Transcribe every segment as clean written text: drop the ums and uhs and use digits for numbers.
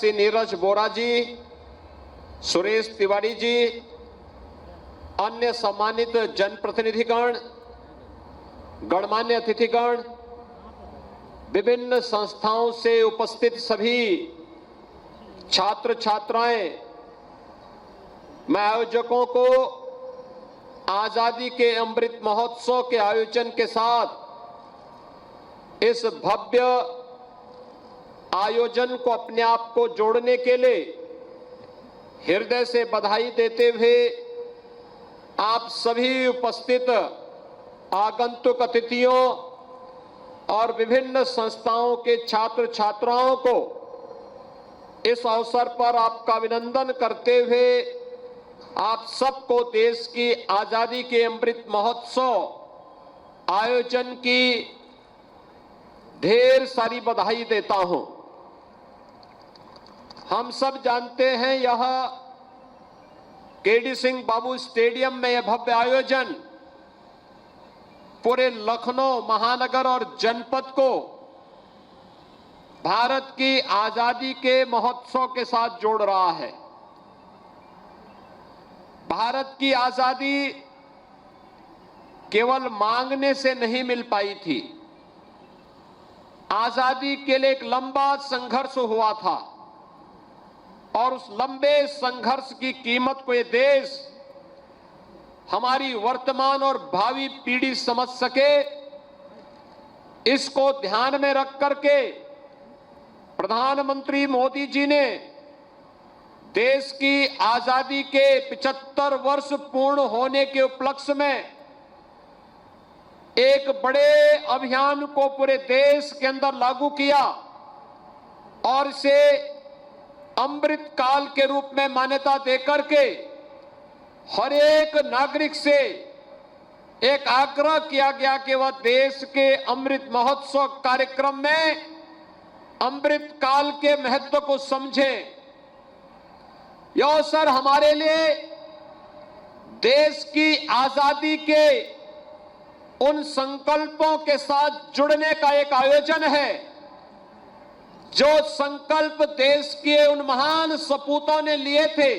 श्री नीरज बोरा जी, सुरेश तिवारी जी, अन्य सम्मानित जनप्रतिनिधिगण, गणमान्य अतिथिगण, विभिन्न संस्थाओं से उपस्थित सभी छात्र छात्राएं, मैं आयोजकों को आजादी के अमृत महोत्सव के आयोजन के साथ इस भव्य आयोजन को अपने आप को जोड़ने के लिए हृदय से बधाई देते हुए आप सभी उपस्थित आगंतुक अतिथियों और विभिन्न संस्थाओं के छात्र छात्राओं को इस अवसर पर आपका अभिनंदन करते हुए आप सबको देश की आजादी के अमृत महोत्सव आयोजन की ढेर सारी बधाई देता हूं। हम सब जानते हैं यह केडी सिंह बाबू स्टेडियम में यह भव्य आयोजन पूरे लखनऊ महानगर और जनपद को भारत की आजादी के महोत्सव के साथ जोड़ रहा है। भारत की आजादी केवल मांगने से नहीं मिल पाई थी। आजादी के लिए एक लंबा संघर्ष हुआ था और उस लंबे संघर्ष की कीमत को ये देश, हमारी वर्तमान और भावी पीढ़ी समझ सके, इसको ध्यान में रख करके प्रधानमंत्री मोदी जी ने देश की आजादी के 75 वर्ष पूर्ण होने के उपलक्ष्य में एक बड़े अभियान को पूरे देश के अंदर लागू किया और इसे अमृत काल के रूप में मान्यता देकर के हर एक नागरिक से एक आग्रह किया गया कि वह देश के अमृत महोत्सव कार्यक्रम में अमृत काल के महत्व को समझे। यह अवसर हमारे लिए देश की आजादी के उन संकल्पों के साथ जुड़ने का एक आयोजन है जो संकल्प देश के उन महान सपूतों ने लिए थे,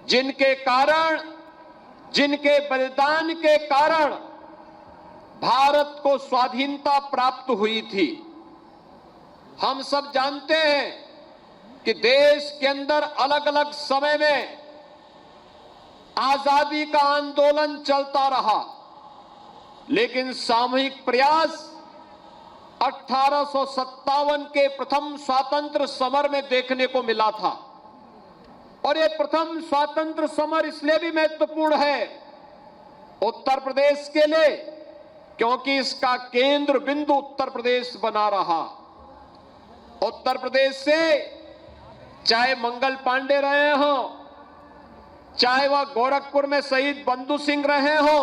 जिनके कारण, जिनके बलिदान के कारण भारत को स्वाधीनता प्राप्त हुई थी। हम सब जानते हैं कि देश के अंदर अलग अलग समय में आजादी का आंदोलन चलता रहा, लेकिन सामूहिक प्रयास 1857 के प्रथम स्वातंत्र समर में देखने को मिला था। और ये प्रथम स्वातंत्र समर इसलिए भी महत्वपूर्ण है उत्तर प्रदेश के लिए, क्योंकि इसका केंद्र बिंदु उत्तर प्रदेश बना रहा। उत्तर प्रदेश से चाहे मंगल पांडे रहे हो, चाहे वह गोरखपुर में शहीद बंधु सिंह रहे हो,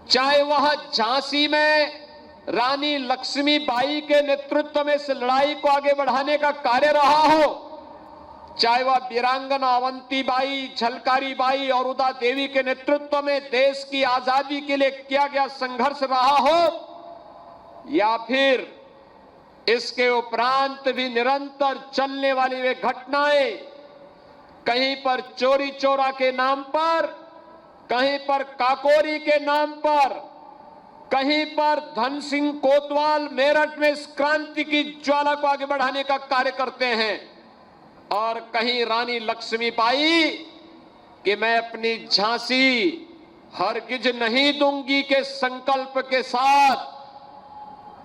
चाहे वह झांसी में रानी लक्ष्मीबाई के नेतृत्व में इस लड़ाई को आगे बढ़ाने का कार्य रहा हो, चाहे वह वीरांगना अवंतीबाई, झलकारी बाई और उदा देवी के नेतृत्व में देश की आजादी के लिए किया गया संघर्ष रहा हो, या फिर इसके उपरांत भी निरंतर चलने वाली वे घटनाएं, कहीं पर चोरी चोरा के नाम पर, कहीं पर काकोरी के नाम पर, कहीं पर धन सिंह कोतवाल मेरठ में इस क्रांति की ज्वाला को आगे बढ़ाने का कार्य करते हैं, और कहीं रानी लक्ष्मीबाई कि मैं अपनी झांसी हरगिज नहीं दूंगी के संकल्प के साथ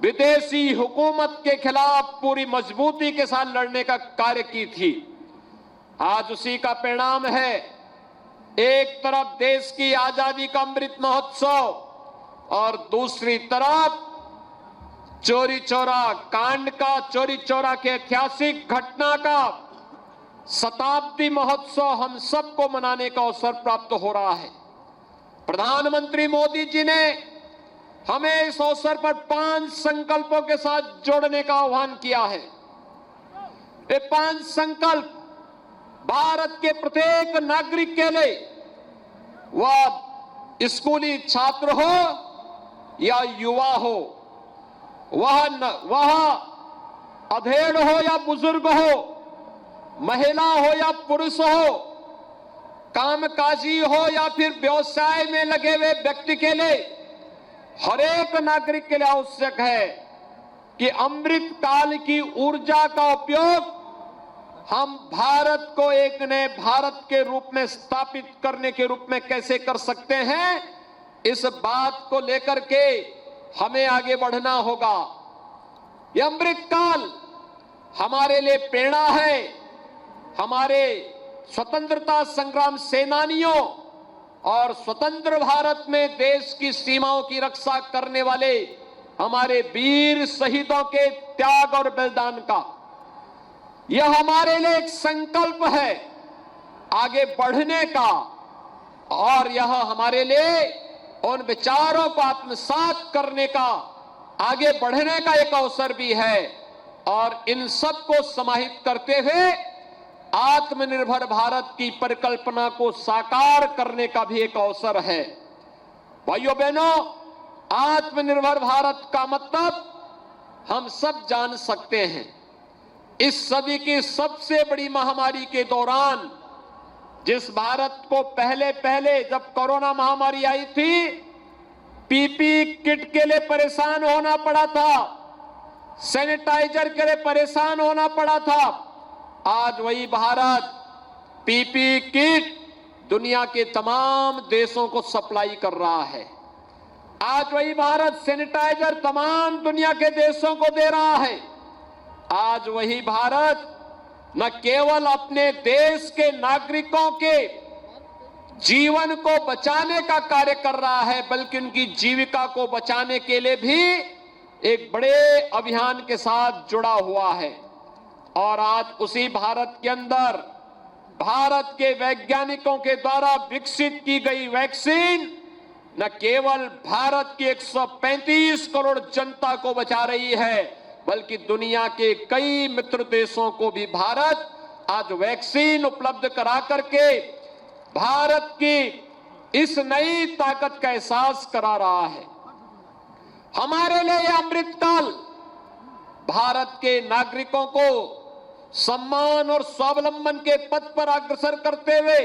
विदेशी हुकूमत के खिलाफ पूरी मजबूती के साथ लड़ने का कार्य की थी। आज उसी का परिणाम है, एक तरफ देश की आजादी का अमृत महोत्सव और दूसरी तरफ चोरी चोरा कांड का, चोरी चोरा के ऐतिहासिक घटना का शताब्दी महोत्सव हम सबको मनाने का अवसर प्राप्त हो रहा है। प्रधानमंत्री मोदी जी ने हमें इस अवसर पर 5 संकल्पों के साथ जोड़ने का आह्वान किया है। ये 5 संकल्प भारत के प्रत्येक नागरिक के लिए, वह स्कूली छात्र हो या युवा हो, वह अधेड़ हो या बुजुर्ग हो, महिला हो या पुरुष हो, कामकाजी हो या फिर व्यवसाय में लगे हुए व्यक्ति के लिए, हर एक नागरिक के लिए आवश्यक है कि अमृत काल की ऊर्जा का उपयोग हम भारत को एक नए भारत के रूप में स्थापित करने के रूप में कैसे कर सकते हैं, इस बात को लेकर के हमें आगे बढ़ना होगा। यह अमृत काल हमारे लिए प्रेरणा है। हमारे स्वतंत्रता संग्राम सेनानियों और स्वतंत्र भारत में देश की सीमाओं की रक्षा करने वाले हमारे वीर शहीदों के त्याग और बलिदान का यह हमारे लिए एक संकल्प है आगे बढ़ने का, और यह हमारे लिए उन विचारों को आत्मसात करने का, आगे बढ़ने का एक अवसर भी है। और इन सब को समाहित करते हुए आत्मनिर्भर भारत की परिकल्पना को साकार करने का भी एक अवसर है। भाइयों बहनों, आत्मनिर्भर भारत का मतलब हम सब जान सकते हैं। इस सदी की सबसे बड़ी महामारी के दौरान जिस भारत को पहले जब कोरोना महामारी आई थी, पीपी किट के लिए परेशान होना पड़ा था, सैनिटाइजर के लिए परेशान होना पड़ा था, आज वही भारत पीपी किट दुनिया के तमाम देशों को सप्लाई कर रहा है। आज वही भारत सैनिटाइजर तमाम दुनिया के देशों को दे रहा है। आज वही भारत न केवल अपने देश के नागरिकों के जीवन को बचाने का कार्य कर रहा है, बल्कि उनकी जीविका को बचाने के लिए भी एक बड़े अभियान के साथ जुड़ा हुआ है। और आज उसी भारत के अंदर भारत के वैज्ञानिकों के द्वारा विकसित की गई वैक्सीन न केवल भारत की 135 करोड़ जनता को बचा रही है, बल्कि दुनिया के कई मित्र देशों को भी भारत आज वैक्सीन उपलब्ध करा करके भारत की इस नई ताकत का एहसास करा रहा है। हमारे लिए यह अमृतकाल भारत के नागरिकों को सम्मान और स्वावलंबन के पथ पर अग्रसर करते हुए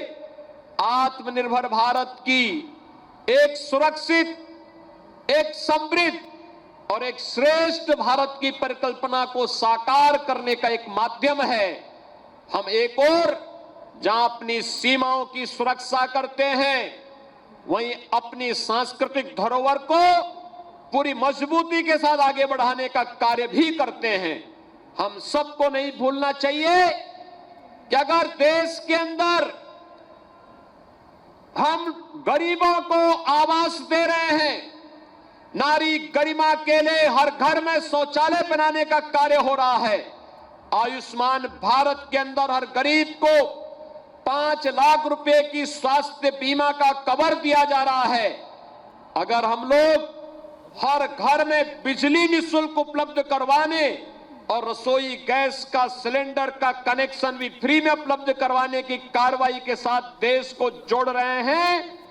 आत्मनिर्भर भारत की एक सुरक्षित, एक समृद्ध और एक श्रेष्ठ भारत की परिकल्पना को साकार करने का एक माध्यम है। हम एक और जहां अपनी सीमाओं की सुरक्षा करते हैं, वहीं अपनी सांस्कृतिक धरोहर को पूरी मजबूती के साथ आगे बढ़ाने का कार्य भी करते हैं। हम सबको नहीं भूलना चाहिए कि अगर देश के अंदर हम गरीबों को आवास दे रहे हैं, नारी गरिमा के लिए हर घर में शौचालय बनाने का कार्य हो रहा है, आयुष्मान भारत के अंदर हर गरीब को 5 लाख रुपए की स्वास्थ्य बीमा का कवर दिया जा रहा है, अगर हम लोग हर घर में बिजली निःशुल्क उपलब्ध करवाने और रसोई गैस का सिलेंडर का कनेक्शन भी फ्री में उपलब्ध करवाने की कार्रवाई के साथ देश को जोड़ रहे हैं,